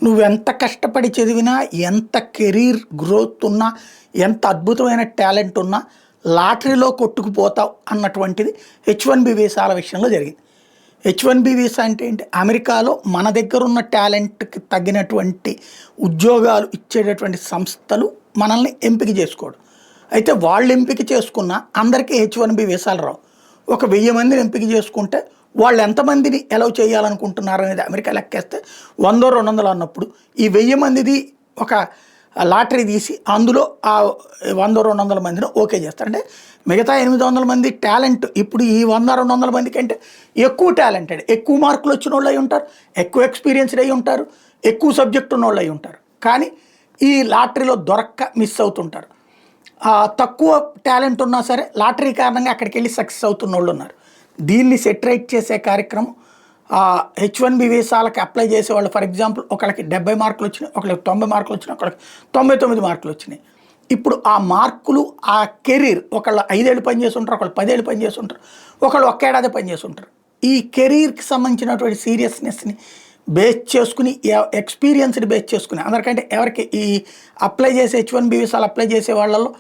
నువ్వెంత కష్టపడి చదివినా, ఎంత కెరీర్ గ్రోత్ ఉన్నా, ఎంత అద్భుతమైన టాలెంట్ ఉన్నా లాటరీలో కొట్టుకుపోతావు అన్నటువంటిది H1B వీసాల విషయంలో జరిగింది. H1B వీసా అంటే ఏంటి? అమెరికాలో మన దగ్గర ఉన్న టాలెంట్‌కి తగినటువంటి ఉద్యోగాలు ఇచ్చేటటువంటి సంస్థలు మనల్ని ఎంపిక చేసుకోవడం. అయితే వాళ్ళు ఎంపిక చేసుకున్న అందరికీ H1B వీసాలు రావు. ఒక 1000 మందిని ఎంపిక చేసుకుంటే వాళ్ళు ఎంతమందిని అలౌ చేయాలనుకుంటున్నారు అనేది అమెరికా లెక్కేస్తే 100, 200 అన్నప్పుడు ఈ 1000 మందిది ఒక లాటరీ తీసి అందులో ఆ 100, 200 మందిని ఓకే చేస్తారు. అంటే మిగతా 800 మంది టాలెంట్ ఇప్పుడు ఈ 100, 200 మంది కంటే ఎక్కువ టాలెంటెడ్, ఎక్కువ మార్కులు వచ్చిన వాళ్ళు అయి ఉంటారు, ఎక్కువ ఎక్స్పీరియన్స్డ్ అయి ఉంటారు, ఎక్కువ సబ్జెక్ట్ ఉన్న వాళ్ళు అయి ఉంటారు. కానీ ఈ లాటరీలో దొరక్క మిస్ అవుతుంటారు. తక్కువ టాలెంట్ ఉన్నా సరే లాటరీ కారణంగా అక్కడికి వెళ్ళి సక్సెస్ అవుతున్న వాళ్ళు ఉన్నారు. దీన్ని సెటరేట్ చేసే కార్యక్రమం H1B వీసాలకి అప్లై చేసేవాళ్ళు. ఫర్ ఎగ్జాంపుల్ ఒకళ్ళకి 70 మార్కులు వచ్చినాయి, ఒకళ్ళకి 90 మార్కులు వచ్చినాయి, ఒకళ్ళకి 99 మార్కులు వచ్చినాయి. ఇప్పుడు ఆ మార్కులు ఆ కెరీర్ ఒకళ్ళు 5 ఏళ్ళు పనిచేసి ఉంటారు, ఒకళ్ళు 10 ఏళ్ళు పనిచేసి ఉంటారు, ఒకళ్ళు 1 ఏడాది పనిచేసి ఉంటారు. ఈ కెరీర్కి సంబంధించినటువంటి సీరియస్నెస్ని బేస్ చేసుకుని ఎక్స్పీరియన్స్ని బేస్ చేసుకుని అందరికంటే ఎవరికి ఈ అప్లై చేసే H1B వీసాలు అప్లై చేసే వాళ్ళలో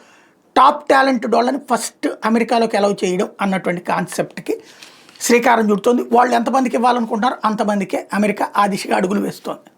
టాప్ టాలెంటెడ్ వాళ్ళని ఫస్ట్ అమెరికాలోకి అలౌ చేయడం అన్నటువంటి కాన్సెప్ట్కి శ్రీకారం చుడుతోంది. వాళ్ళు ఎంతమందికి ఇవ్వాలనుకుంటున్నారో అంతమందికే అమెరికా ఆ దిశగా అడుగులు వేస్తోంది.